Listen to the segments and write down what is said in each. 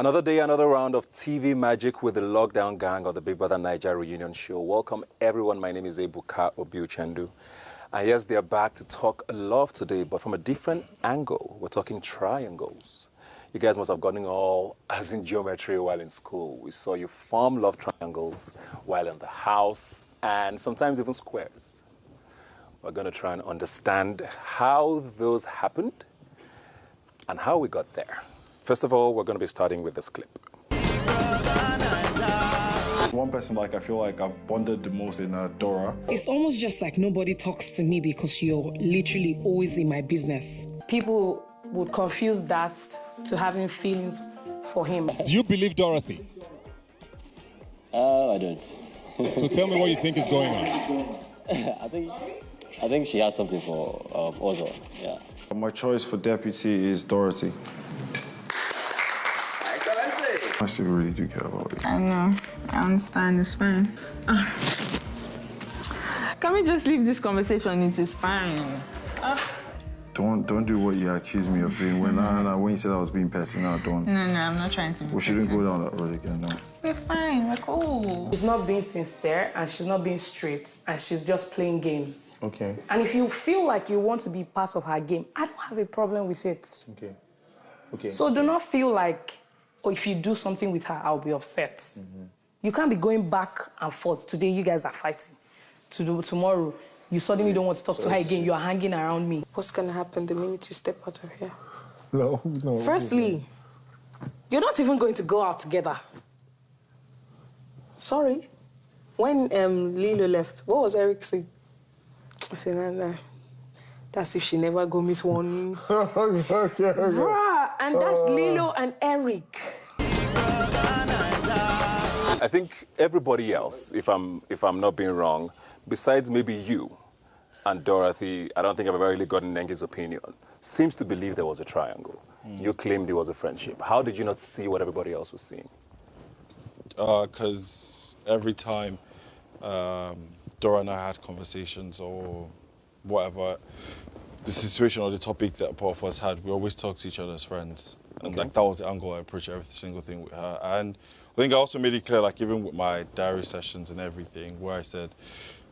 Another day, another round of TV magic with the Lockdown Gang of the Big Brother Naija Reunion show. Welcome, everyone. My name is Ebuka Obiuchendu. And yes, they are back to talk love today, but from a different angle. We're talking triangles. You guys must have gotten all as in geometry while in school. We saw you form love triangles while in the house, and sometimes even squares. We're going to try and understand how those happened and how we got there. First of all, we're going to be starting with this clip. One person I feel like I've bonded the most in Dora. It's almost just like nobody talks to me because you're literally always in my business. People would confuse that to having feelings for him. Do you believe Dorothy? I don't. So tell me what you think is going on. I think she has something for Ozo. Yeah. My choice for deputy is Dorothy. I still really do care about it. I know. I understand. It's fine. Can we just leave this conversation? It is fine. Don't do what you accuse me of doing. When you said I was being personal, don't. No, I'm not trying to be We shouldn't go down that road again, no. We're fine. We're cool. She's not being sincere and she's not being straight and she's just playing games. Okay. And if you feel like you want to be part of her game, I don't have a problem with it. Okay. So do not feel like, oh, if you do something with her, I'll be upset. Mm-hmm. You can't be going back and forth. Today, you guys are fighting. Tomorrow, you suddenly don't want to talk to her again. You are hanging around me. What's going to happen the minute you step out of here? No. Firstly, you're not even going to go out together. Sorry. When Lilo left, what was Eric saying? I said, nah. That's if she never go meet one. Okay. Bruh, and that's Lilo and Eric. I think everybody else, if I'm not being wrong, besides maybe you and Dorothy, I don't think I've ever really gotten Nengi's opinion, seems to believe there was a triangle. You claimed it was a friendship. How did you not see what everybody else was seeing? Because every time Dora and I had conversations or whatever, the situation or the topic that both of us had, we always talked to each other as friends. And that was the angle I approached every single thing with her. And I think I also made it clear, even with my diary sessions and everything, where I said,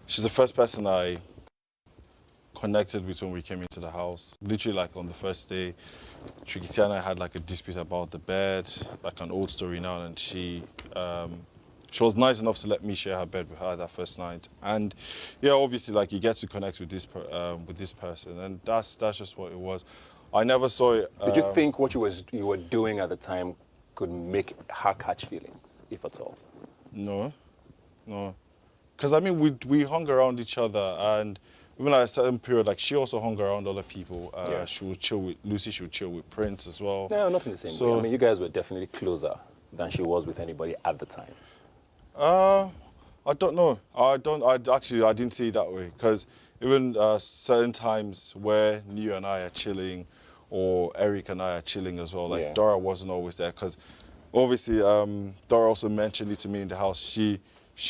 she's the first person I connected with when we came into the house. Literally, on the first day, Trikiti and I had a dispute about the bed, an old story now, and she was nice enough to let me share her bed with her that first night. And yeah, obviously, you get to connect with this person, and that's just what it was. I never saw it. Did you think what you were doing at the time could make her catch feelings, if at all? No. Because, we hung around each other, and even at a certain period, she also hung around other people. She would chill with Lucy, she would chill with Prince as well. No, not in the same way. You guys were definitely closer than she was with anybody at the time. I don't know. I didn't see it that way, because even certain times where Neo and I are chilling, or Eric and I are chilling as well, Dora wasn't always there, because obviously Dora also mentioned it to me in the house. She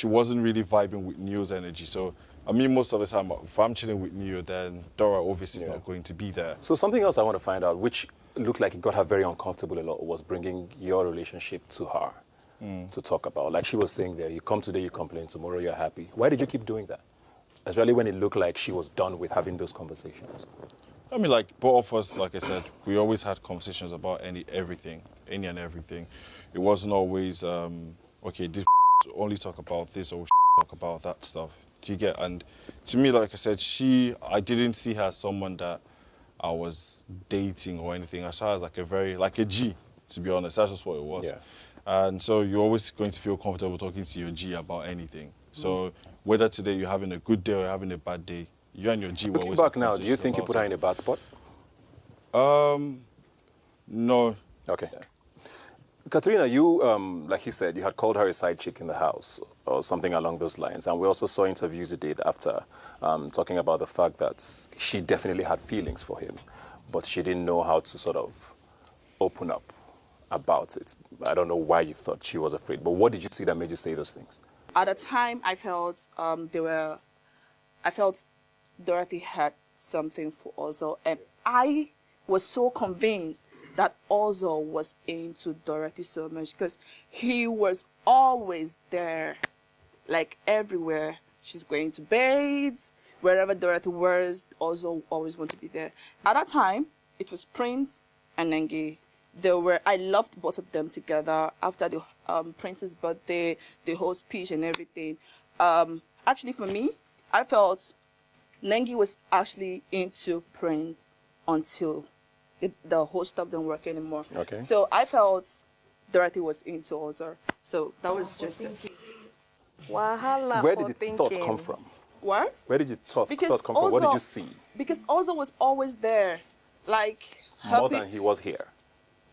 wasn't really vibing with Neo's energy. So most of the time, if I'm chilling with Neo, then Dora obviously is not going to be there. So something else I want to find out, which looked like it got her very uncomfortable a lot, was bringing your relationship to her to talk about. Like she was saying there, you come today, you complain, tomorrow you're happy. Why did you keep doing that? Especially when it looked like she was done with having those conversations. Both of us, like I said, we always had conversations about any and everything. It wasn't always, okay, this only talk about this or talk about that stuff. Do you get? And to me, like I said, I didn't see her as someone that I was dating or anything. I saw her as a G, to be honest. That's just what it was. Yeah. And so you're always going to feel comfortable talking to your G about anything. So whether today you're having a good day or you're having a bad day, you and your G will always. Looking back now, do you think you put her in a bad spot? No. Okay. Katrina, you, like he said, you had called her a side chick in the house or something along those lines. And we also saw interviews you did after talking about the fact that she definitely had feelings for him, but she didn't know how to sort of open up about it. I don't know why you thought she was afraid, but what did you see that made you say those things? At the time, I felt Dorothy had something for Ozo, and I was so convinced that Ozo was into Dorothy so much because he was always there, like everywhere. She's going to beds, wherever Dorothy was, Ozo always wanted to be there. At that time, it was Prince and Nengi. I loved both of them together after the Prince's birthday, the whole speech and everything. Actually, for me, I felt Nengi was actually into Prince until the whole stuff didn't work anymore. Okay. So I felt Dorothy was into Ozo. So that was just it. Wahala Where for did the thinking. thought come from? What? Where did your thought Because come from? What did Ozo- you see? Because Ozo was always there, like More helping. than he was here.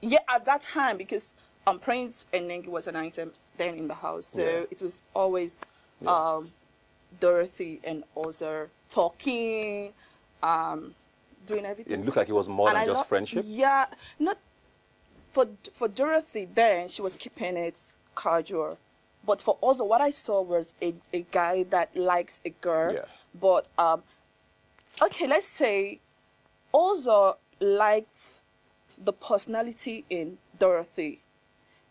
Yeah, at that time, because Prince and Nengi was an item then in the house, so Yeah. it was always Dorothy and Ozo talking, doing everything. It looked like it was more And than I just lo- friendship. Yeah, not for Dorothy. Then she was keeping it casual, but for Ozo, what I saw was a guy that likes a girl. Yeah. But okay, let's say Ozo liked the personality in Dorothy,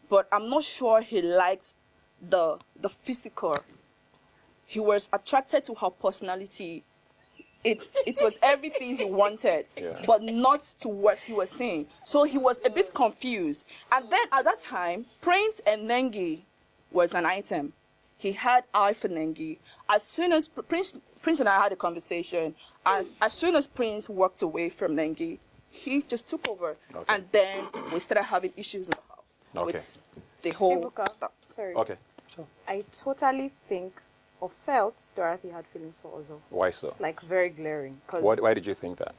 but I'm not sure he liked the physical. He was attracted to her personality. It was everything he wanted, Yeah. but not to what he was saying. So he was a bit confused. And then at that time, Prince and Nengi was an item. He had eye for Nengi. As soon as Prince and I had a conversation, as soon as Prince walked away from Nengi, he just took over. Okay. And then we started having issues in the house Okay. with the whole Ebuka, stuff. sorry. Okay. So I totally think or felt Dorothy had feelings for Ozo. why so? Like very glaring. Because Why did you think that?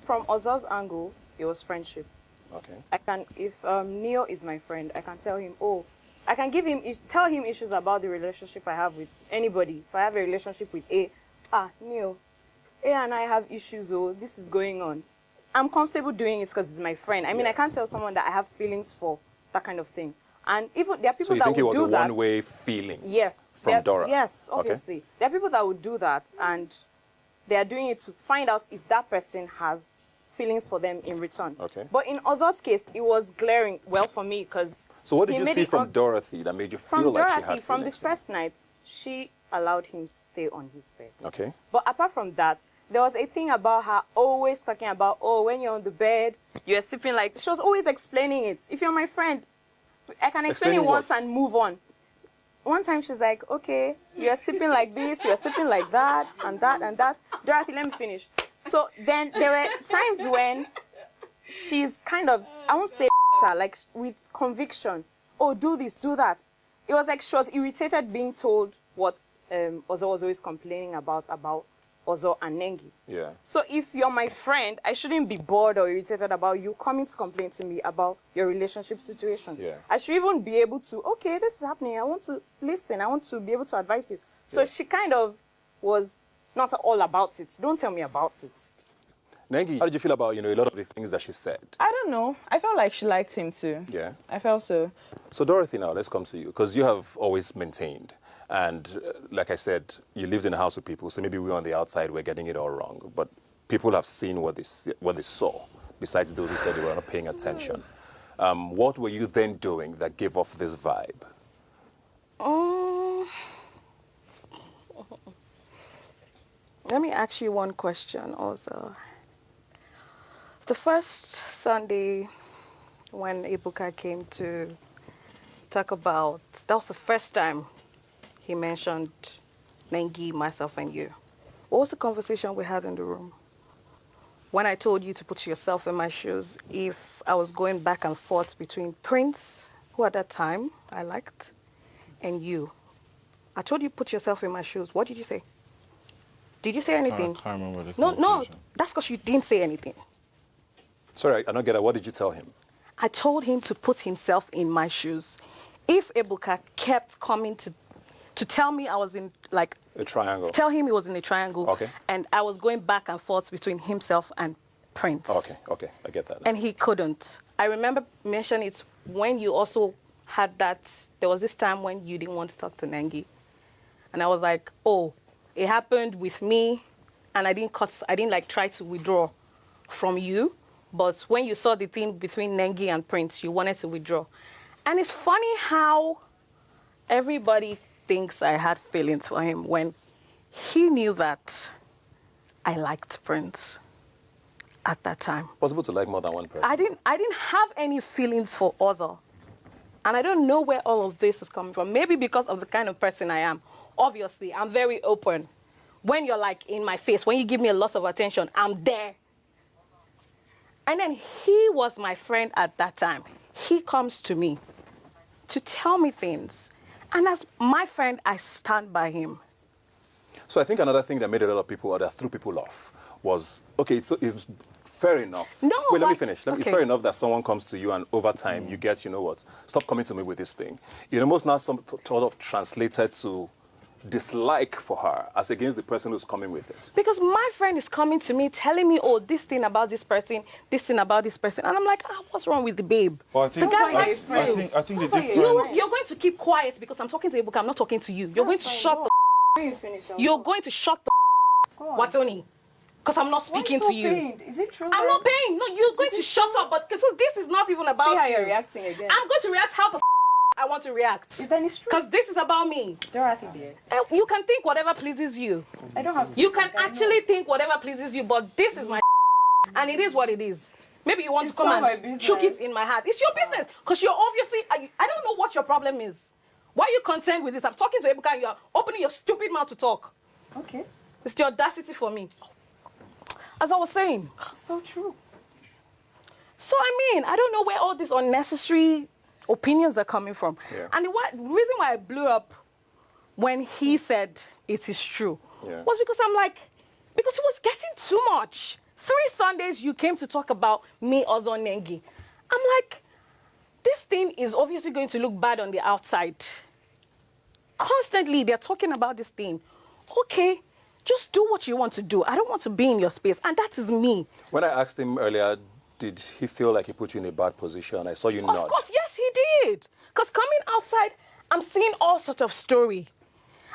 from Ozo's angle, it was friendship. Okay. I can, if Neo is my friend, I can tell him, oh, I can tell him issues about the relationship I have with anybody. If I have a relationship with Neo, A and I have issues, oh, this is going on. I'm comfortable doing it because it's my friend. I mean, Yeah. I can't tell someone that I have feelings for that kind of thing. And even there are people So you that think it would was do a that. one-way feeling? Yes. From There- Dora? Yes, Okay. obviously. There are people that would do that, and they are doing it to find out if that person has feelings for them in return. Okay. But in Ozo's case, it was glaring, well, for me, because... So what did you see from Dorothy that made you feel like she had feelings? From the first night, she allowed him to stay on his bed. Okay. But apart from that, there was a thing about her always talking about, oh, when you're on the bed, you're sleeping like... She was always explaining it. If you're my friend, I can explain Explaining it once what? and move on. One time she's like, okay, you're sleeping like this, you're sleeping like that, and that, and that. Dorothy, let me finish. So then there were times when she's kind of, I won't say like with conviction, oh, do this, do that. It was like she was irritated being told what Ozo was always complaining about Ozo and Nengi. Yeah. So if you're my friend, I shouldn't be bored or irritated about you coming to complain to me about your relationship situation. Yeah. I should even be able to, okay, this is happening. I want to listen. I want to be able to advise you. So Yeah. she kind of was not all about it. Don't tell me about it. Nengi, how did you feel about, a lot of the things that she said? I don't know. I felt like she liked him too. Yeah. I felt so. So Dorothy, now let's come to you, because you have always maintained, and like I said, you lived in a house with people, so maybe we on the outside we're getting it all wrong, but people have seen what they saw, besides those who said they were not paying attention. What were you then doing that gave off this vibe? Let me ask you one question also. The first Sunday when Ebuka came to talk about, that was the first time he mentioned Nengi, myself, and you. What was the conversation we had in the room? When I told you to put yourself in my shoes, if I was going back and forth between Prince, who at that time I liked, and you. I told you put yourself in my shoes. What did you say? Did you say anything? I can't remember the No, conversation. that's because you didn't say anything. Sorry, I don't get it. What did you tell him? I told him to put himself in my shoes. If Ebuka kept coming to tell me I was in, like... A triangle. Tell him he was in a triangle. Okay. And I was going back and forth between himself and Prince. Okay, I get that now. And he couldn't. I remember mentioning it when you also had that... There was this time when you didn't want to talk to Nengi. And I was like, oh, it happened with me, and I didn't try to withdraw from you. But when you saw the thing between Nengi and Prince, you wanted to withdraw. And it's funny how everybody thinks I had feelings for him when he knew that I liked Prince at that time. Possible to like more than one person. I didn't have any feelings for Ozil. And I don't know where all of this is coming from. Maybe because of the kind of person I am. Obviously, I'm very open. When you're like in my face, when you give me a lot of attention, I'm there. And then he was my friend at that time. He comes to me to tell me things. And as my friend, I stand by him. So I think another thing that made a lot of people, or that threw people off, was, okay, it's fair enough. No, wait, let me like- finish. okay. It's fair enough that someone comes to you and over time you get, you know what, stop coming to me with this thing. It almost now sort of translated to dislike for her as against the person who's coming with it. Because my friend is coming to me telling me, oh, this thing about this person, this thing about this person. And I'm like, what's wrong with the babe? Well, I think, the guy I, likes I you. think, I think the That's what difference. You're going to keep quiet because I'm talking to Ebuka, I'm not talking to you. You're going to shut the When you finish, You're going to shut the Watoni. Because I'm not speaking to you. Pained? Is it true? I'm not paying. No, you're going to shut up. But because this is not even about See how you. you're reacting again. I'm going to react how the I want to react. Then it's true. Because this is about me. Dorothy did. You can think whatever pleases you. I don't have to. You can actually think whatever pleases you, but this is my and it is what it is. Maybe you want It's to come not my and business. choke it in my heart. It's your business. Because you're obviously, I don't know what your problem is. Why are you concerned with this? I'm talking to Ebuka and you're opening your stupid mouth to talk. Okay. It's the audacity for me. As I was saying. So true. So, I mean, I don't know where all these unnecessary opinions are coming from. Yeah. And the reason why I blew up when he said it is true was because I'm like, because it was getting too much. 3 Sundays you came to talk about me, Ozo Nengi. I'm like, this thing is obviously going to look bad on the outside. Constantly, they're talking about this thing. Okay, just do what you want to do. I don't want to be in your space, and that is me. When I asked him earlier, did he feel like he put you in a bad position? I saw you nod. Of course, yes, he did. Because coming outside, I'm seeing all sorts of story.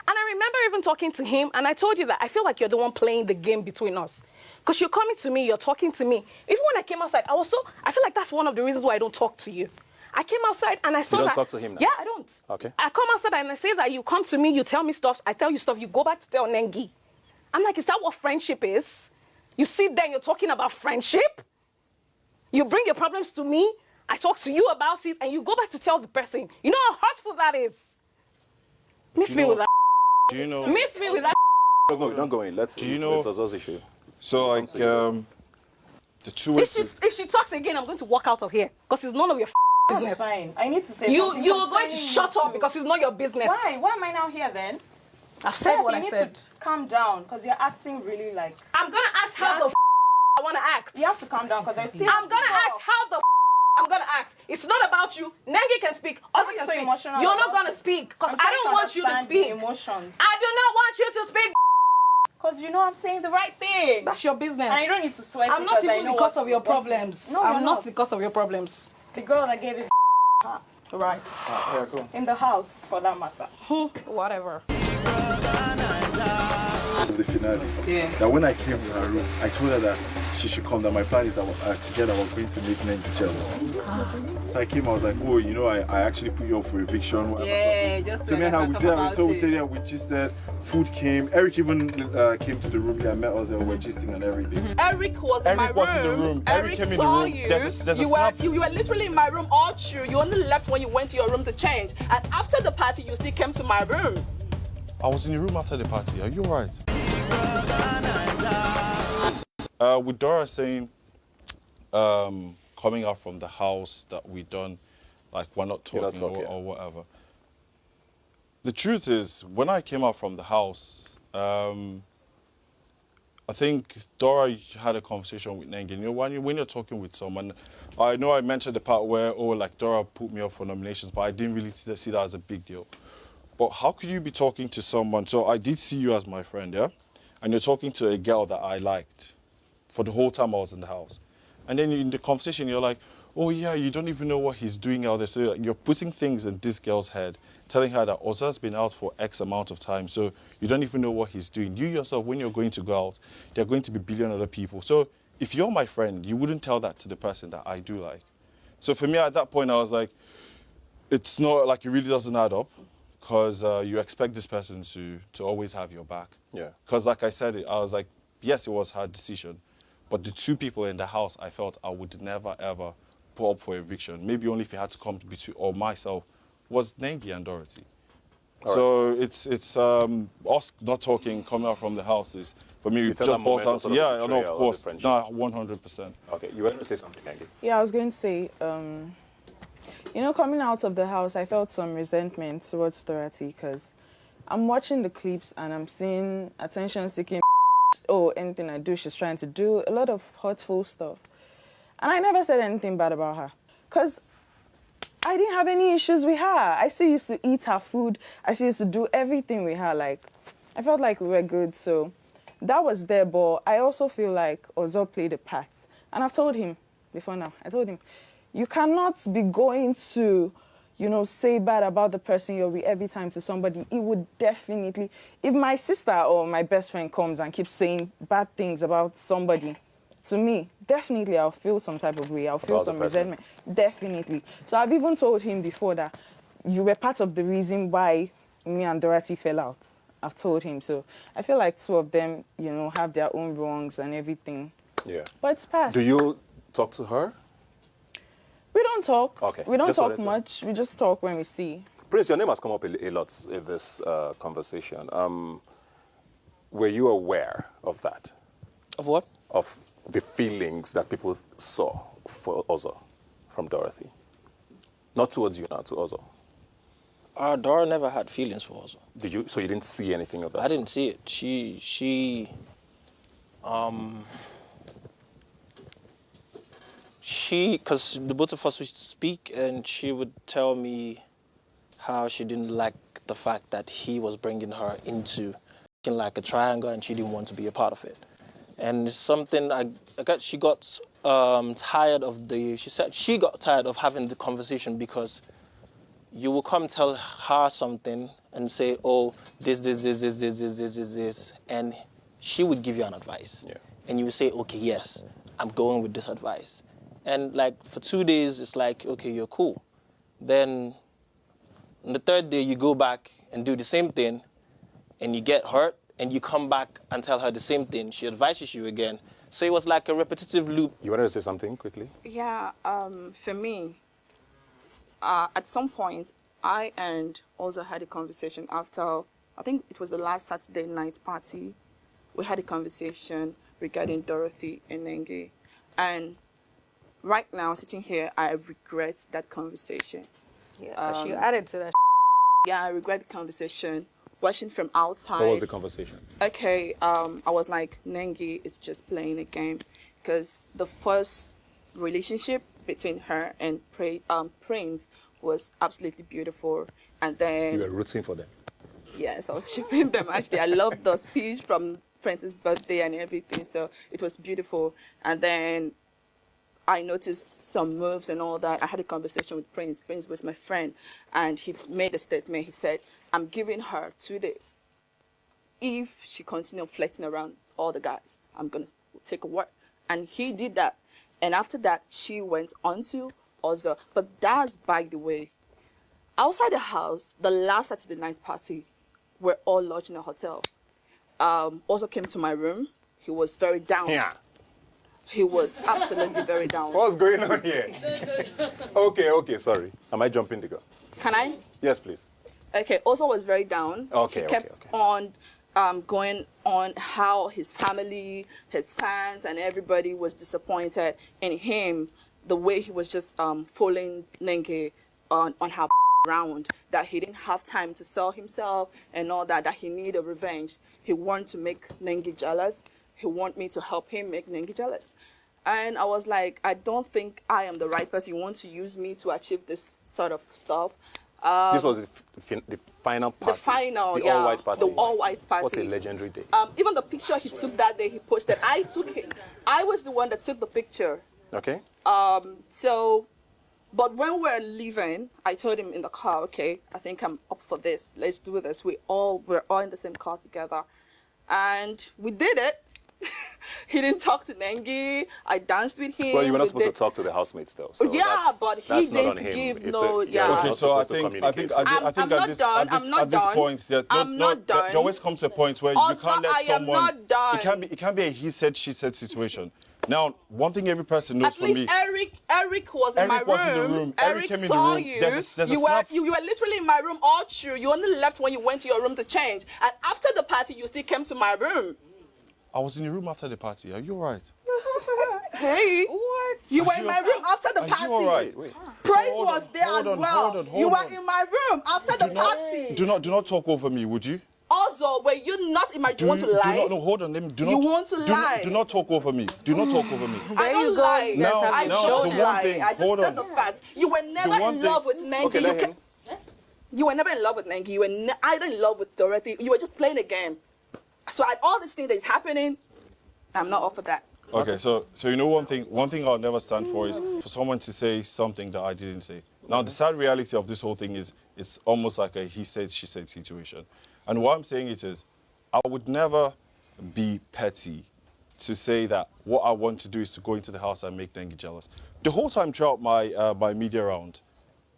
And I remember even talking to him, and I told you that I feel like you're the one playing the game between us. Because you're coming to me, you're talking to me. Even when I came outside, I feel like that's one of the reasons why I don't talk to you. I came outside and I saw that. You don't talk to him now? Yeah, I don't. Okay. I come outside and I say that you come to me, you tell me stuff, I tell you stuff, you go back to tell Nengi. I'm like, is that what friendship is? You sit there and you're talking about friendship? You bring your problems to me, I talk to you about it, and you go back to tell the person. You know how hurtful that is? Miss me with that. Do you know? Miss me with that. Don't go in. Let's. Do you know? It's Ozo's issue. So like the two ways. If she talks again, I'm going to walk out of here because it's none of your business. That's fine. I need to say You something are going to concerning shut you up too. because it's not your business. Why? Why am I now here then? I've said Dorothy, what you I need said. to calm down because you're acting really like. I'm gonna ask how Yes. the I want to act. You have to calm down because I still. I'm gonna ask how the I'm gonna ask. It's not about you. Nengi can speak. Ozzy can so speak. emotional You're not about gonna it. speak because I'm I trying don't want you to understand speak. the emotions. I do not want you to speak. Because you know I'm saying the right thing. That's your business. And you don't need to sweat. I'm not because I even know because what- of your what- problems. No, I'm you're not because of your problems. The girl that gave it Right. Yeah, cool. in the house, for that matter. Whatever. The finale. Yeah. That when I came to her room, I told her that she should come. That my plan is that together we're going to make men jealous. So I came, I was like, oh, you know, I actually put you up for eviction. Whatever, Yeah, something. just So so me and her, we talk stayed, about we it. stayed there, we gisted, food came. Eric even came to the room here and met us and we were gisting and everything. Eric was in my Eric was in the room. Eric Eric came in the saw room. you. There's a You were snap. you were literally in my room all through. You only left when you went to your room to change. And after the party, you still came to my room. I was in the room after the party. Are you alright? With Dora saying, coming out from the house that we done, like we're not You're not talking talking. or whatever. The truth is, when I came out from the house, I think Dora had a conversation with Nengi. You know, when you're talking with someone, I know I mentioned the part where, oh, like Dora put me up for nominations, but I didn't really see that as a big deal. But how could you be talking to someone? So I did see you as my friend, yeah? And you're talking to a girl that I liked for the whole time I was in the house. And then in the conversation, you're like, oh yeah, you don't even know what he's doing out there. So you're putting things in this girl's head, telling her that Oza's been out for X amount of time, so you don't even know what he's doing. You yourself, when you're going to go out, there are going to be billion other people. So if you're my friend, you wouldn't tell that to the person that I do like. So for me, at that point, I was like, it's not like it really doesn't add up, because you expect this person to always have your back. Yeah. Because like I said, I was like, yes, it was her decision, but the two people in the house, I felt I would never, ever put up for eviction. Maybe only if it had to come between, or myself, was Nengi and Dorothy. All so it's us not talking, coming out from the house is, for me, it just boils down to, yeah, no, of course, no, 100%. Okay, you were going to say something, Nengi? Yeah, I was going to say, you know, coming out of the house, I felt some resentment towards Dorothy because I'm watching the clips and I'm seeing attention-seeking anything I do, she's trying to do, a lot of hurtful stuff. And I never said anything bad about her because I didn't have any issues with her. I still used to eat her food. I still used to do everything with her. Like, I felt like we were good, so that was there. But I also feel like Ozo played a part. And I've told him before now, I told him, you cannot be going to, you know, say bad about the person you're with every time to somebody. It would definitely, if my sister or my best friend comes and keeps saying bad things about somebody, to me, definitely I'll feel some type of way. I'll feel some resentment. Definitely. So I've even told him before that you were part of the reason why me and Dorothy fell out. I've told him. So I feel like two of them, you know, have their own wrongs and everything. Yeah. But it's past. Do you talk to her? We don't talk. Okay. We don't Just talk much. We just talk when we see. Prince, your name has come up a lot in this conversation. Were you aware of that? Of what? Of the feelings that people saw for Ozo from Dorothy? Not towards you now, to Ozo. Dora never had feelings for Ozo. Did you? So you didn't see anything of that? I didn't see it. She, because the both of us used to speak, and she would tell me how she didn't like the fact that he was bringing her into like a triangle, and she didn't want to be a part of it. And it's something she got tired of she said she got tired of having the conversation because you will come tell her something and say, oh, this, and she would give you an advice. Yeah. And you would say, okay, yes, I'm going with this advice. And like for 2 days, it's like, okay, you're cool. Then on the third day, you go back and do the same thing, and you get hurt, and you come back and tell her the same thing. She advises you again. So it was like a repetitive loop. You wanted to say something quickly? Yeah, for me, at some point, I and also had a conversation after, I think it was the last Saturday night party. We had a conversation regarding Dorothy and Nengi. And right now, sitting here, I regret that conversation. Yeah, she added to that. Yeah, I regret the conversation. Watching from outside. What was the conversation? Okay, I was like, Nengi is just playing a game. Because the first relationship between her and Prince was absolutely beautiful. And then... You were rooting for them? Yes, I was shipping them, actually. I loved the speech from Prince's birthday and everything, so it was beautiful. And then I noticed some moves and all that. I had a conversation with Prince. Prince was my friend, and he made a statement. He said, I'm giving her 2 days. If she continues flirting around all the guys, I'm going to take a word. And he did that. And after that, she went on to Ozo. But that's, by the way, outside the house, the last Saturday night party, we're all lodged in a hotel. Ozo came to my room. He was very down. Yeah. He was absolutely very down. What's going on here? Okay, sorry. Am I jumping the gun? Can I? Yes, please. Okay, Ozo was very down. Okay, he kept on going on how his family, his fans, and everybody was disappointed in him, the way he was just following Nengi on her round, that he didn't have time to sell himself and all that he needed revenge. He wanted to make Nengi jealous. He wanted me to help him make Nengi jealous. And I was like, I don't think I am the right person. You want to use me to achieve this sort of stuff. This was the final party. The final, the yeah. all-white party. The all-white party. What a legendary day. Even the picture he took that day, he posted. I took it. I was the one that took the picture. Okay. But when we were leaving, I told him in the car, okay, I think I'm up for this. Let's do this. We're all in the same car together. And we did it. He didn't talk to Nengi. I danced with him. Well, you were not supposed to talk to the housemates, though. So yeah, but he that's not on didn't him. give It's no. Okay, so I think at this point, I'm not done. There always comes a point where Also, you can't let I am someone. not done. It can't be a he said she said situation. Now, one thing every person knows At least Eric was in my room. Eric saw you. There's you were literally in my room all through. You only left when you went to your room to change. And after the party, you still came to my room. I was in the room after the party. Are you all right? Hey, what? You were in my room after the party. Are you all right? Wait. Praise was there as well. You were in my room after the party. Do not talk over me, would you? Also, were you not in my room? Do you want to lie? No, hold on. You want to lie? Do not talk over me. Do not talk over me. I don't lie. I don't lie. Thing, I just said the fact. You were never in love with Nengi. Okay, you were never in love with Nengi. You were either in love with Dorothy. You were just playing a game. So all this thing that is happening, I'm not up for that. Okay, so you know one thing I'll never stand for is for someone to say something that I didn't say. Now the sad reality of this whole thing is it's almost like a he said she said situation. And what I'm saying is I would never be petty to say that what I want to do is to go into the house and make Nengi jealous. The whole time throughout my media round,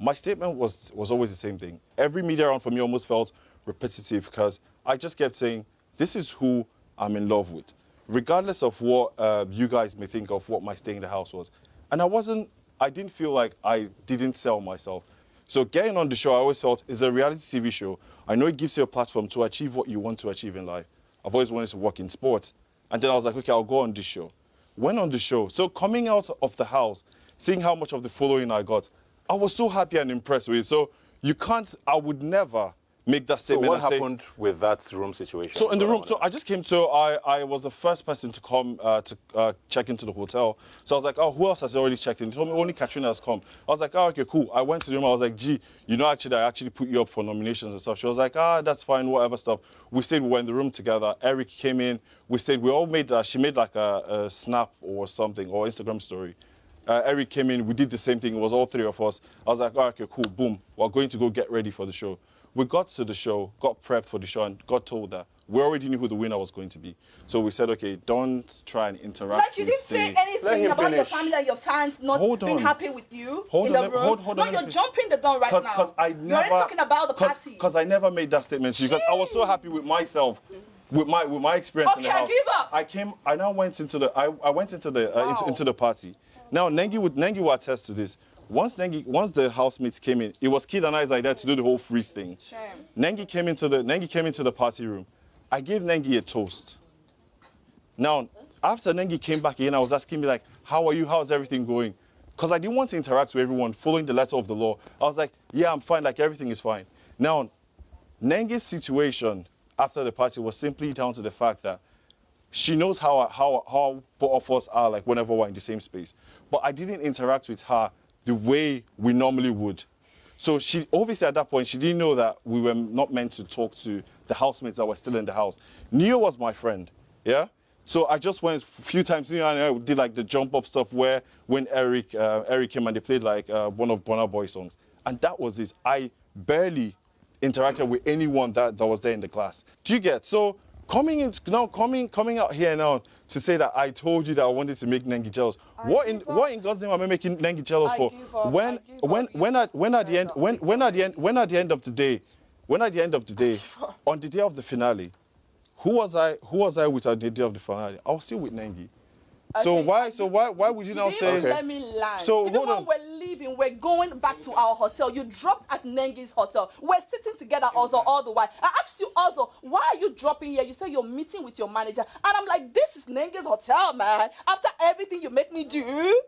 my statement was always the same thing. Every media round for me almost felt repetitive because I just kept saying, this is who I'm in love with, regardless of what you guys may think of what my stay in the house was. And I didn't feel like I didn't sell myself. So getting on the show, I always felt, is a reality TV show. I know it gives you a platform to achieve what you want to achieve in life. I've always wanted to work in sports. And then I was like, okay, I'll go on this show. Went on the show. So coming out of the house, seeing how much of the following I got, I was so happy and impressed with it. So I would never make that statement. So what happened with that room situation? So in the room, so I just came to, I was the first person to come to check into the hotel. So I was like, oh, who else has already checked in? He told me only Katrina has come. I was like, oh, okay, cool. I went to the room, I was like, gee, I actually put you up for nominations and stuff. She was like, that's fine, whatever stuff. We stayed, we were in the room together. Eric came in, we stayed, we all made, she made like a snap or something, or Instagram story. Eric came in, we did the same thing, it was all three of us. I was like, oh, okay, cool, boom. We're going to go get ready for the show. We got to the show, got prepped for the show, and got told that we already knew who the winner was going to be. So we said, okay, don't try and interact. Like you didn't say anything about your family and your fans not being happy with you in the room. Hold on, you're jumping the gun right now. Because I never. You're already talking about the party. Because I never made that statement to you. Because I was so happy with myself, with my experience in the house. Okay, give up. I now went into the. I went into the into the party. Now Nengi will attest to this. Once the housemates came in, it was Kid and I's idea to do the whole freeze thing. Shame. Nengi came into the party room. I gave Nengi a toast. Now, after Nengi came back in, I was asking me like, how are you? How's everything going? Because I didn't want to interact with everyone following the letter of the law. I was like, yeah, I'm fine, like everything is fine. Now, Nengi's situation after the party was simply down to the fact that she knows how both of us are like whenever we're in the same space. But I didn't interact with her the way we normally would. So she obviously at that point, she didn't know that we were not meant to talk to the housemates that were still in the house. Neo was my friend, yeah? So I just went a few times, and I did like the jump up stuff where when Eric came and they played like one of Burna Boy songs. And that was it. I barely interacted with anyone that was there in the class. Do you get? So coming out here now to say that I told you that I wanted to make Nengi jealous. What in God's name am I making Nengi jealous for? When at the end of the day, on the day of the finale, who was I with at the day of the finale? I was still with Nengi. So why would you now say? Okay. Let me lie. So even when we're leaving, we're going back to our hotel. You dropped at Nengi's hotel. We're sitting together also all the while. I asked you also, why are you dropping here? You said you're meeting with your manager, and I'm like, this is Nengi's hotel, man. After everything you make me do.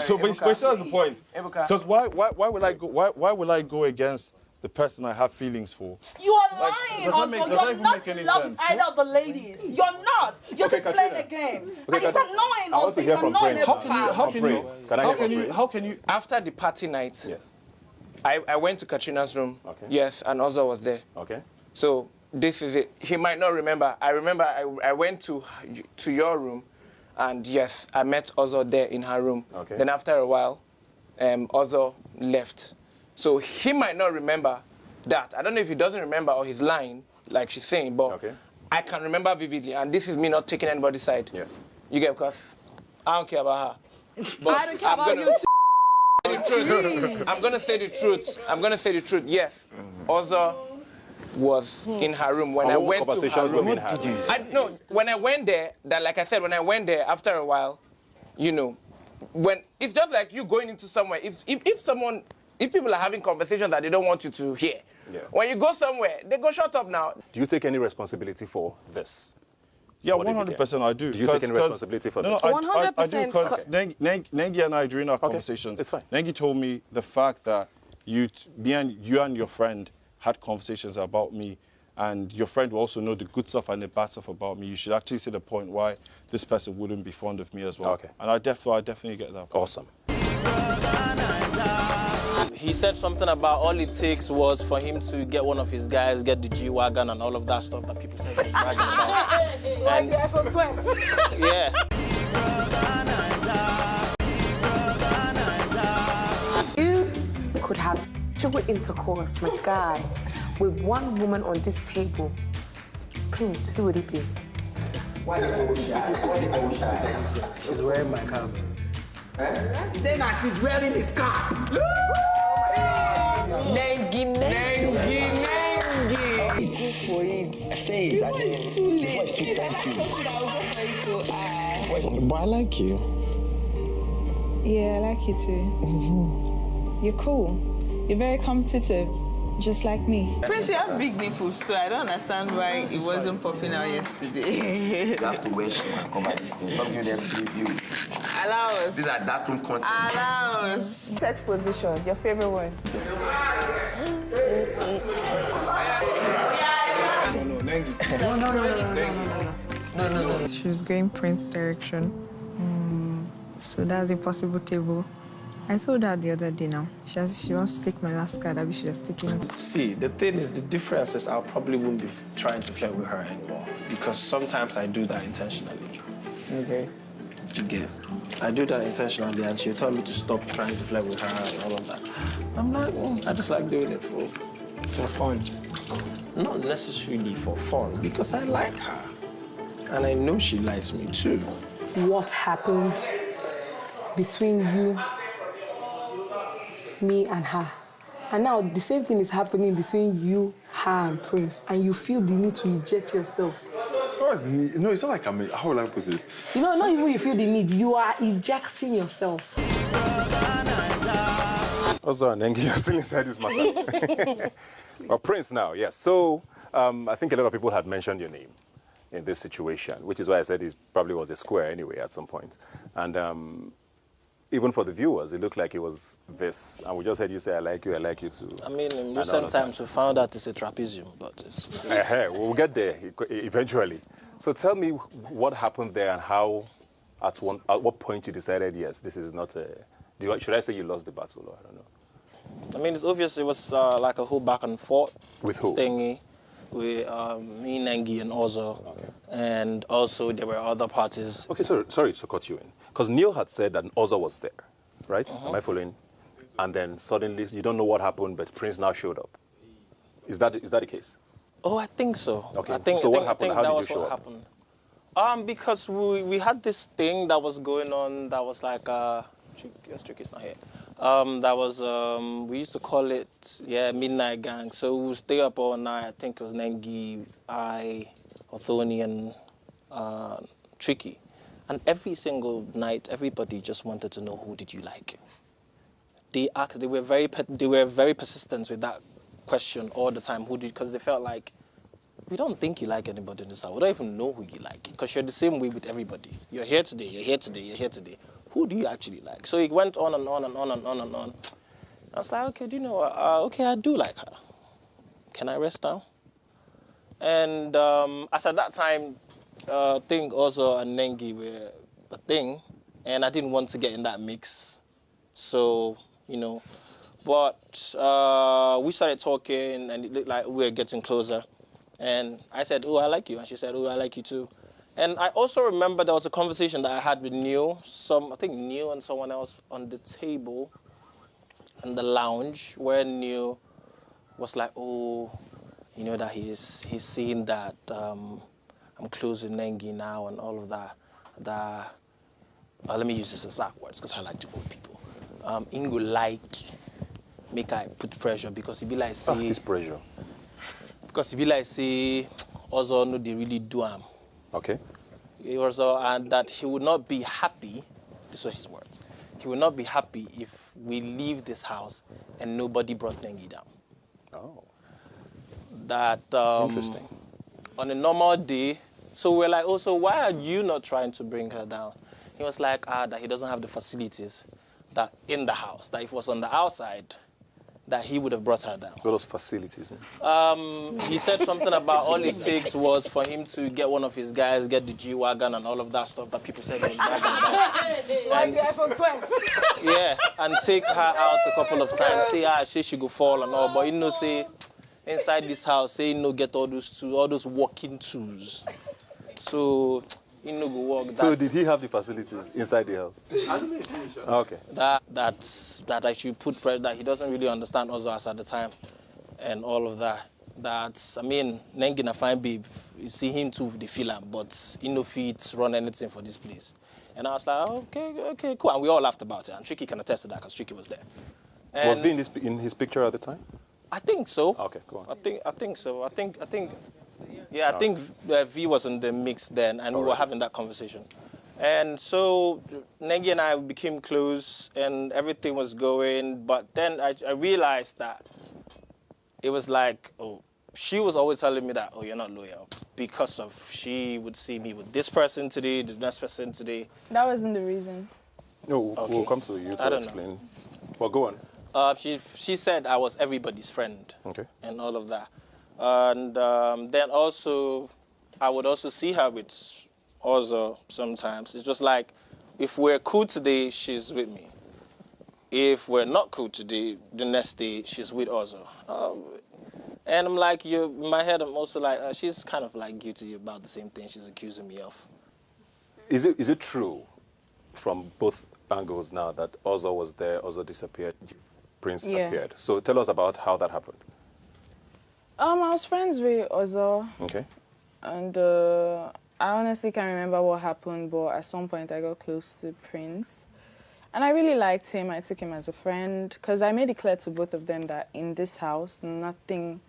So that's the point. Because why will I go against the person I have feelings for? You are lying also. You're not in love with either of the ladies. You're not. You're just playing a game. And it's annoying all this. It's annoying. How can you? After the party night, yes, I went to Katrina's room. Okay. Yes, and Ozo was there. Okay. So this is it. He might not remember. I remember I went to your room, and yes, I met Ozo there in her room. Okay. Then after a while, Ozo left. So he might not remember that. I don't know if he doesn't remember or he's lying, like she's saying, but okay. I can remember vividly, and this is me not taking anybody's side. Yes. You get, because I don't care about her. But I don't care about you too. I'm gonna say the truth. I'm gonna say the truth. Yes, Ozo was in her room when I went to her room. When I went there, that like I said, when I went there after a while, you know, when it's just like you going into somewhere. If people are having conversations that they don't want you to hear, when you go somewhere, they go shut up now. Do you take any responsibility for this? Yeah, 100% I do. Do you take any responsibility for this? No, I do, because Nengi and I, during our conversations, it's fine. Nengi told me the fact that you and your friend had conversations about me, and your friend will also know the good stuff and the bad stuff about me. You should actually see the point why this person wouldn't be fond of me as well. Okay. And I definitely get that. Awesome. He said something about all it takes was for him to get one of his guys, get the G-Wagon and all of that stuff that people say he's bragging about. Like the iPhone 12. Yeah. You could have sexual intercourse, my guy, with one woman on this table. Prince, who would it be? She's wearing my cap. He said that she's wearing his cap. Nengi. Go for it. I say it. It's too late. Thank you. But I like you. Yeah, I like you too. You're cool. You're very competitive, just like me. Prince, you have big nipples too. I don't understand why it wasn't popping out yesterday. You have to wear shoes and cover this thing. Stop doing that preview. Allow us. These are dark room content. Allow us. Set position, your favorite one. No. She's going Prince direction. So that's a possible table. I told her the other day now. She wants to take my last card. I'll be just taking it. See, the thing is, the difference is I probably won't be trying to flirt with her anymore. Because sometimes I do that intentionally. Okay. You get? I do that intentionally, and she'll tell me to stop trying to flirt with her and all of that. I'm like, I just like doing it for fun. Not necessarily for fun, because I like her. And I know she likes me too. What happened between you, me, and her? And now the same thing is happening between you, her, and Prince, and you feel the need to eject yourself. No, it's not like I'm. How will I put it? You know, not even you feel the need, you are ejecting yourself. Also, Nengi, you're still inside this matter. Well, Prince now, yes. So, I think a lot of people had mentioned your name in this situation, which is why I said it probably was a square anyway at some point. And even for the viewers, it looked like it was this. And we just heard you say, I like you too. I mean, in recent times, we found out it's a trapezium, but it's... We'll get there eventually. So tell me what happened there and how, at what point you decided, yes, this is not a... Should I say you lost the battle, or I don't know? I mean, it's obvious it was like a whole back and forth. With who? Thingy. With me, Nengi, and Ozo. Okay. And also there were other parties. Okay, sorry to cut you in. Because Neil had said that Ozo was there, right? Am I following? And then suddenly, you don't know what happened, but Prince now showed up. Is that the case? Oh, I think so. Okay, what happened? How did you show up? Happened. Because we had this thing that was going on that was like, Tricky's not here. That was, we used to call it, Midnight Gang. So we would stay up all night. I think it was Nengi, Othoni, and Tricky. And every single night, everybody just wanted to know, who did you like? They were very persistent with that question all the time. Because they felt like, we don't think you like anybody in this house. We don't even know who you like. Because you're the same way with everybody. You're here today, you're here today, you're here today. Who do you actually like? So it went on and on and on and on and on. I was like, okay, do you know what? Okay, I do like her. Can I rest now? And as at that time, I think Ozo and Nengi were a thing, and I didn't want to get in that mix. So, but we started talking, and it looked like we were getting closer. And I said, oh, I like you. And she said, oh, I like you too. And I also remember there was a conversation that I had with Neil, I think Neil and someone else on the table in the lounge, where Neil was like, oh, that he's seeing that I'm close with Nengi now and all of that. that, let me use this exact words because I like to quote people. Ingo like, make I put pressure because he be like say... It's pressure. Because he be like say, also no, they really do him. Okay. He also, and that he would not be happy, these were his words, he would not be happy if we leave this house and nobody brought Nengi down. Oh. That, interesting. On a normal day, so we're like, oh, so why are you not trying to bring her down? He was like, that he doesn't have the facilities that in the house, that if it was on the outside, that he would have brought her down. What those facilities, man? He said something about all it takes was for him to get one of his guys, get the G-Wagon and all of that stuff that people said was bragging about. Like the iPhone 12. Yeah, and take her out a couple of times, say, she go fall and all, but you know, say, inside this house, say, you know, get all those walking tools. So, you know, go walk. So did he have the facilities inside the house? Okay. That I should put pressure, that he doesn't really understand us at the time and all of that. That, I mean, Nengi a fine babe, you see him too, the feel him, but he no fit run anything for this place. And I was like, okay, cool. And we all laughed about it. And Tricky can attest to that because Tricky was there. And was he in his picture at the time? I think so. Okay, go on. I think so. I think V was in the mix then, and we were having that conversation. And so Nengi and I became close, and everything was going. But then I realized that it was like, she was always telling me that, you're not loyal, because of she would see me with this person today, the next person today. That wasn't the reason. No, we'll come to you to explain. Know. Well, go on. She said I was everybody's friend. Okay. And all of that. And then also, I would also see her with Ozo sometimes. It's just like, if we're cool today, she's with me. If we're not cool today, the next day, she's with Ozo. And I'm like, in my head, I'm also like, she's kind of like guilty about the same thing she's accusing me of. Is it true from both angles now that Ozo was there, Ozo disappeared, Prince appeared? So tell us about how that happened. I was friends with Ozo. Okay. And I honestly can't remember what happened, but at some point I got close to Prince. And I really liked him. I took him as a friend because I made it clear to both of them that in this house, nothing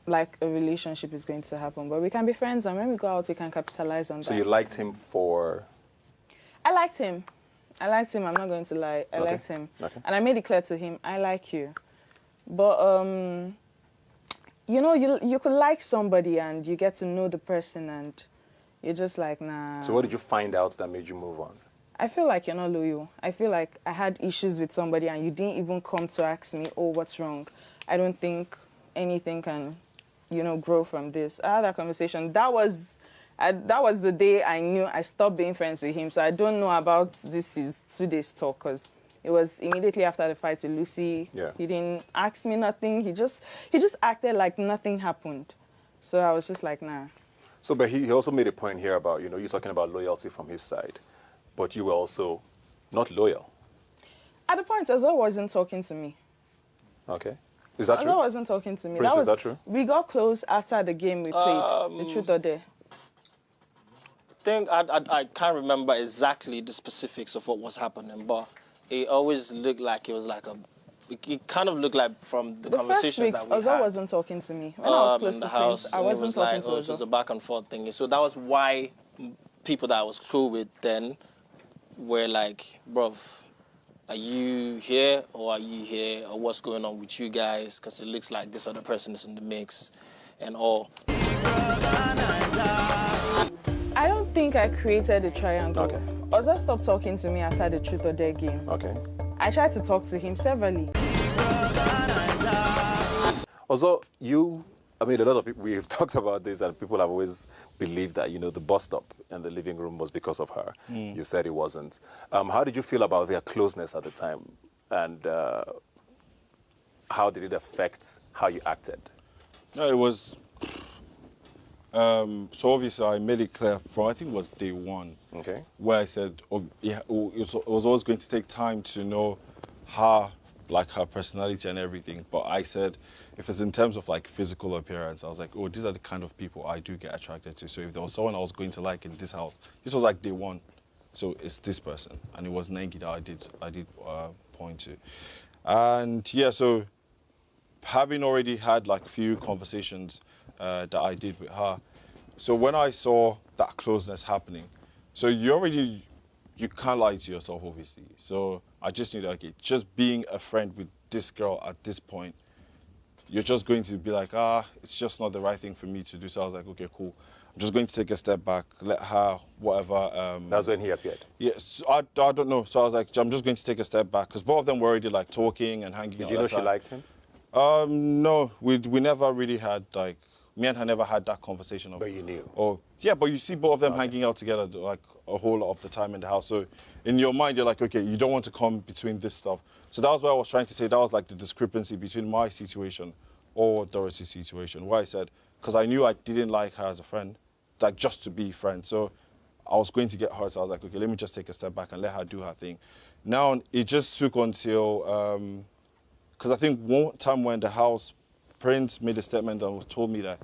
like a relationship is going to happen. But we can be friends, and when we go out, we can capitalize on that. So you liked him for... I liked him. I'm not going to lie. I liked him. Okay. And I made it clear to him, I like you. But, you know, you could like somebody and you get to know the person and you're just like, nah. So what did you find out that made you move on? I feel like you're not loyal. I feel like I had issues with somebody and you didn't even come to ask me, what's wrong? I don't think anything can, grow from this. I had that conversation. That was the day I knew I stopped being friends with him. So I don't know about this is 2 days talk because it was immediately after the fight with Lucy. Yeah. He didn't ask me nothing. He just acted like nothing happened. So I was just like, nah. So, but he also made a point here about, you talking about loyalty from his side, but you were also not loyal. At the point, Ozo wasn't talking to me. Okay. Is that true? Ozo wasn't talking to me. Prince, is that true? We got close after the game we played, the Truth or Dare. I can't remember exactly the specifics of what was happening, but it always looked like it was like it kind of looked like from the conversation that we had. The first weeks, Ozo wasn't talking to me. When I was close to Prince, I wasn't talking to Ozo. It was a back and forth thing. So that was why people that I was cool with then were like, bruv, are you here or are you here? Or what's going on with you guys? Because it looks like this other person is in the mix and all. I don't think I created a triangle. Okay. Ozo stopped talking to me after the Truth or Dare game. Okay. I tried to talk to him severally. Also, a lot of people, we've talked about this and people have always believed that, the bus stop and the living room was because of her. You said it wasn't. How did you feel about their closeness at the time? And how did it affect how you acted? No, it was... so obviously I made it clear from, I think it was day one, okay, where I said it was always going to take time to know her like her personality and everything. But I said, if it's in terms of like physical appearance, I was like, oh, these are the kind of people I do get attracted to. So if there was someone I was going to like in this house, this was like day one. So it's this person, and it was Nengi that I did point to. And yeah, so having already had like few conversations that I did with her, so when I saw that closeness happening, so you can't lie to yourself, obviously. So I just knew that, okay, just being a friend with this girl at this point, you're just going to be like, it's just not the right thing for me to do. So I was like, okay, cool. I'm just going to take a step back, let her, whatever. That's when he appeared? Yes, I don't know. So I was like, I'm just going to take a step back, because both of them were already like talking and hanging out. Did you know she liked him? No, we never really had like, me and her never had that conversation. But you knew? Oh, yeah, but you see both of them hanging out together like a whole lot of the time in the house. So in your mind, you're like, okay, you don't want to come between this stuff. So that was what I was trying to say. That was like the discrepancy between my situation or Dorothy's situation, where I said, because I knew I didn't like her as a friend, like just to be friends. So I was going to get hurt. So I was like, okay, let me just take a step back and let her do her thing. Now, it just took until, because I think one time when the house, Prince made a statement and told me that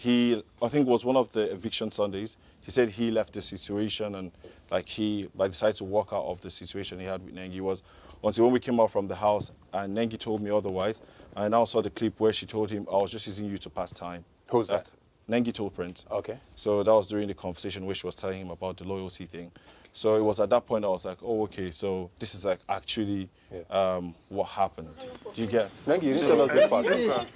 I think it was one of the eviction Sundays, he said he left the situation and like he decided to walk out of the situation he had with Nengi. Was until when we came out from the house and Nengi told me otherwise. And I now saw the clip where she told him, I was just using you to pass time. Who's that? Nengi told Prince. Okay. So that was during the conversation where she was telling him about the loyalty thing. So it was at that point I was like, oh, okay, so this is like actually what happened. Do you get? Nengi, you didn't tell us this part.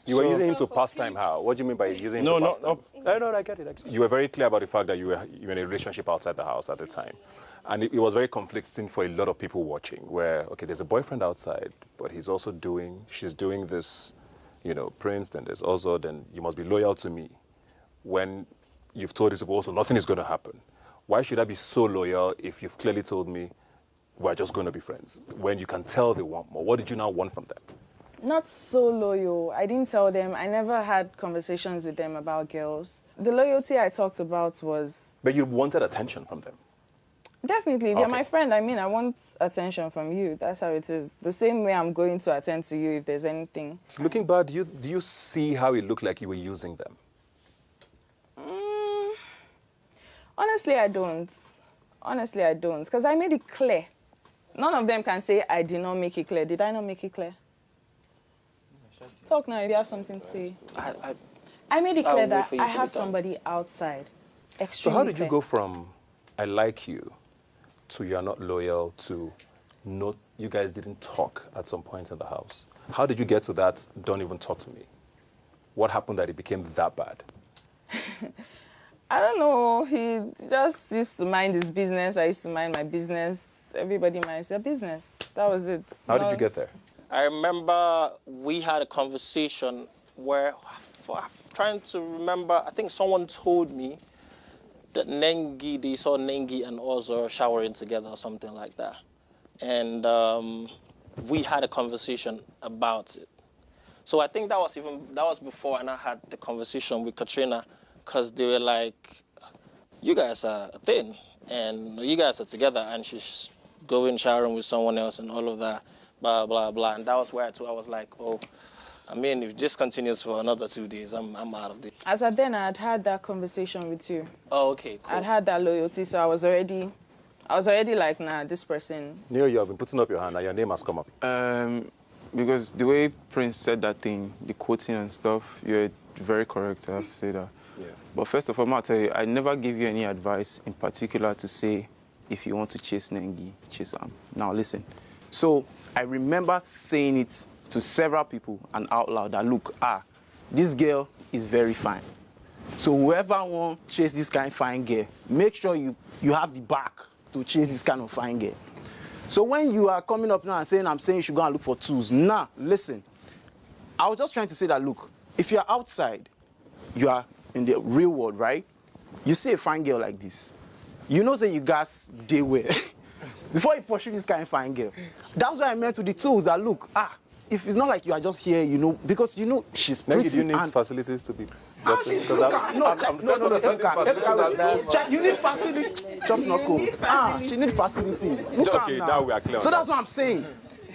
You were using him to pass time how? What do you mean by using him to pass time? No, I get it. You were very clear about the fact that you were in a relationship outside the house at the time. And it was very conflicting for a lot of people watching, where, okay, there's a boyfriend outside, but she's doing this, Prince, then there's also, then you must be loyal to me. When you've told this also, nothing is going to happen. Why should I be so loyal if you've clearly told me we're just going to be friends? When you can tell they want more, what did you now want from them? Not so loyal. I didn't tell them. I never had conversations with them about girls. The loyalty I talked about was... But you wanted attention from them? Definitely. If you're my friend, I want attention from you. That's how it is. The same way I'm going to attend to you if there's anything. Looking back, do you see how it looked like you were using them? Honestly, I don't. Because I made it clear. None of them can say I did not make it clear. Did I not make it clear? Talk now if you have something to say. I made it clear that I have somebody outside. Extremely So how did you clear. go from I like you to you're not loyal to not, you guys didn't talk at some point in the house? How did you get to that, don't even talk to me? What happened that it became that bad? I don't know. He just used to mind his business. I used to mind my business. Everybody minds their business. That was it. How did you get there? I remember we had a conversation where, I'm trying to remember, I think someone told me that they saw Nengi and Ozor showering together or something like that. And we had a conversation about it. So I think that was before and I had the conversation with Katrina, because they were like, you guys are a thing and you guys are together, and she's going showering with someone else and all of that. Blah, blah, blah. And that was where I was like, oh, I mean, if this continues for another 2 days, I'm out of this. As at then, I had had that conversation with you. Oh, okay, cool. I'd had that loyalty, so I was already like, nah, this person. Neo, you have been putting up your hand and your name has come up. Because the way Prince said that thing, the quoting and stuff, you're very correct, I have to say that. Yeah. But first of all, I'll tell you, I never gave you any advice in particular to say, if you want to chase Nengi, chase him. Now listen. So I remember saying it to several people and out loud that, look, this girl is very fine. So whoever wants to chase this kind of fine girl, make sure you have the back to chase this kind of fine girl. So when you are coming up now and saying, I'm saying you should go and look for tools, nah, listen. I was just trying to say that, look, if you're outside, you are in the real world, right? You see a fine girl like this, you know that you guys day wear. Before you pursue this kind of fine girl. That's what I meant with the tools that, look, if it's not like you are just here, because she's pretty. Do you need facilities to be? You need facilities. Look, okay, now we are clear. So that's what I'm saying.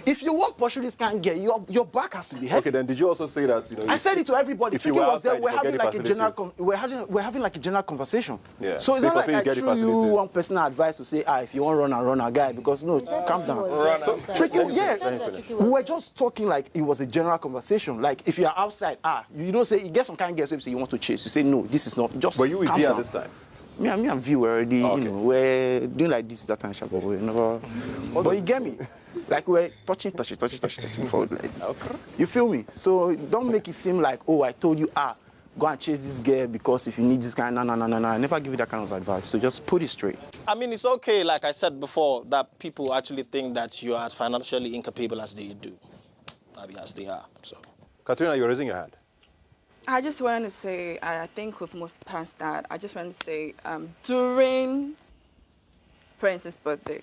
If you want to pursue this kind of girl, your back has to be heavy. Okay, then did you also say that, you know... I said it to everybody. If you were outside, we're having like a general we're having like a general conversation. Yeah. So it's not like I threw you one personal advice to say, if you want to run a guy, because no, calm down. So, tricky, we were just talking like it was a general conversation. Like if you are outside, you don't say, you get some kind of girl, so you say you want to chase. You say, no, this is not, just Were you with Via this time? Me and V were already, you know, we're doing like this that time, but we never. But you get me? Like we're touching forward. Like, okay. You feel me? So don't make it seem like, oh, I told you, go and chase this girl because if you need this kind, no. I never give you that kind of advice. So just put it straight. I mean, it's okay, like I said before, that people actually think that you are as financially incapable as they do. I mean, as they are. So, Katrina, you're raising your hand. I just wanted to say, I think we've moved past that. I just wanted to say, during Prince's birthday,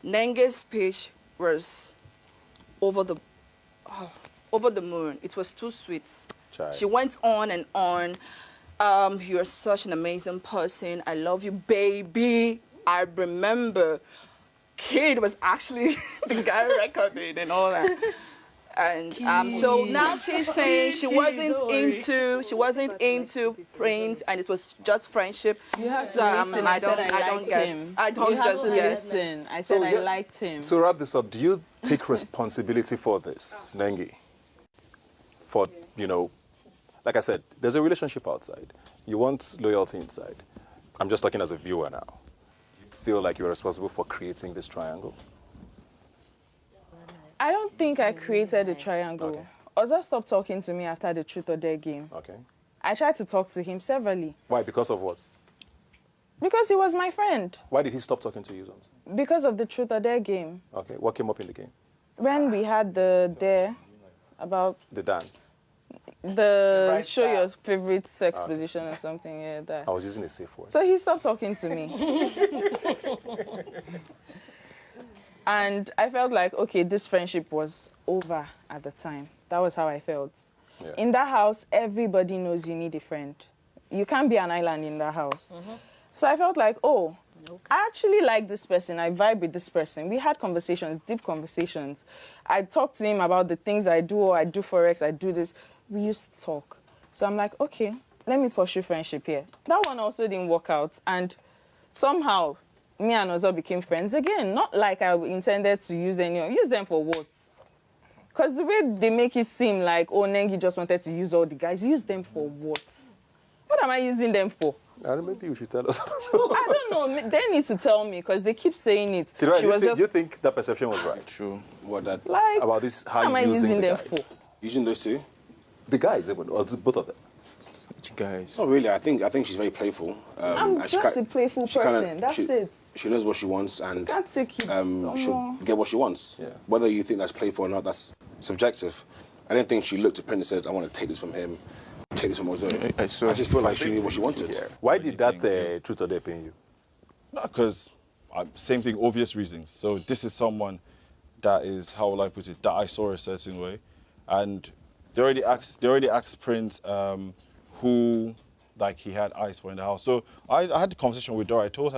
Nenge's speech was over the moon. It was too sweet. Child. She went on and on. You're such an amazing person. I love you, baby. I remember Kid was actually the guy recording and all that. And so now she's saying she wasn't into Prince, and it was just friendship. You have to so, listen. I don't get him. I don't just listen. I said I liked him. To wrap this up, do you take responsibility for this, Nengi? For, you know, like I said, there's a relationship outside. You want loyalty inside. I'm just talking as a viewer now. You feel like you're responsible for creating this triangle? I don't think I created a triangle. Okay. Ozo stopped talking to me after the Truth or Dare game. Okay. I tried to talk to him severally. Why? Because of what? Because he was my friend. Why did he stop talking to you? Because of the Truth or Dare game. Okay. What came up in the game? When we had the dare about... The dance. The show your favorite sex position or something. Yeah, that. I was using a safe word. So he stopped talking to me. And I felt like, okay, this friendship was over at the time. That was how I felt. Yeah. In that house, everybody knows you need a friend. You can't be an island in that house. Mm-hmm. So I felt like, I actually like this person. I vibe with this person. We had conversations, deep conversations. I talked to him about the things I do, or I do Forex, I do this. We used to talk. So I'm like, okay, let me pursue friendship here. That one also didn't work out. And somehow, me and Ozo became friends again. Not like I intended to use anyone. Use them for what? Because the way they make it seem like, Nengi just wanted to use all the guys. Use them for what? What am I using them for? Maybe you should tell us. I don't know. They need to tell me because they keep saying it. Do you think that perception was right? True. What that? Like, about this, how am I using them for? Using those two? The guys, or both of them? Which guys? Not really. I think she's very playful. I'm just a playful person. That's it. She knows what she wants, and can't take it. She'll get what she wants. Yeah. Whether you think that's playful or not, that's subjective. I didn't think she looked at Prince and said, "I want to take this from him, take this from Ozo." I just feel like she knew what she wanted. Yeah. Why did that Truth or Dare pain you? No, because same thing, obvious reasons. So this is someone that is, how will I put it, that I saw a certain way, and they already asked Prince who like he had eyes for in the house. So I had the conversation with Dora. I told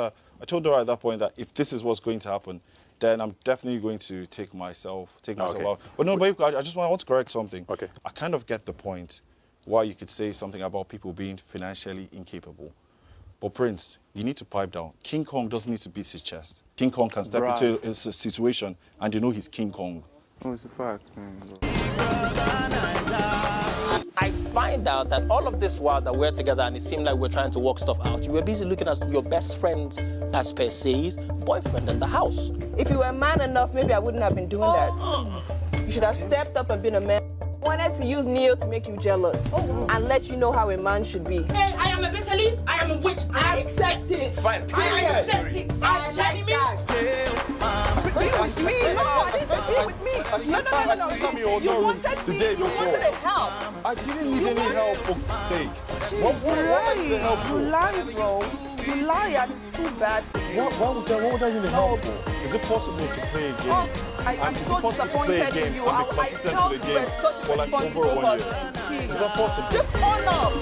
Dora at that point that if this is what's going to happen, then I'm definitely going to take myself out. But no, babe, I want to correct something. Okay. I kind of get the point why you could say something about people being financially incapable. But Prince, you need to pipe down. King Kong doesn't need to beat his chest. King Kong can step into a situation and you know he's King Kong. Oh, it's a fact, man. I find out that all of this while that we're together and it seemed like we're trying to work stuff out, you were busy looking at your best friend as per se's boyfriend in the house. If you were man enough, maybe I wouldn't have been doing that. You should have stepped up and been a man. I wanted to use Neo to make you jealous and let you know how a man should be. Hey, I am a Bethany, I am a witch, I accept it. Fine, I accept it. I like that. Be with me. No, I didn't say be with me. No. You wanted me. You wanted a help. I didn't need any help for sake. You lie, bro. You lie, and it's too bad for you. What would I need help for? Is it possible to play a game? I'm so disappointed in you. I felt you were such a responsible person. Is that possible? Just own up.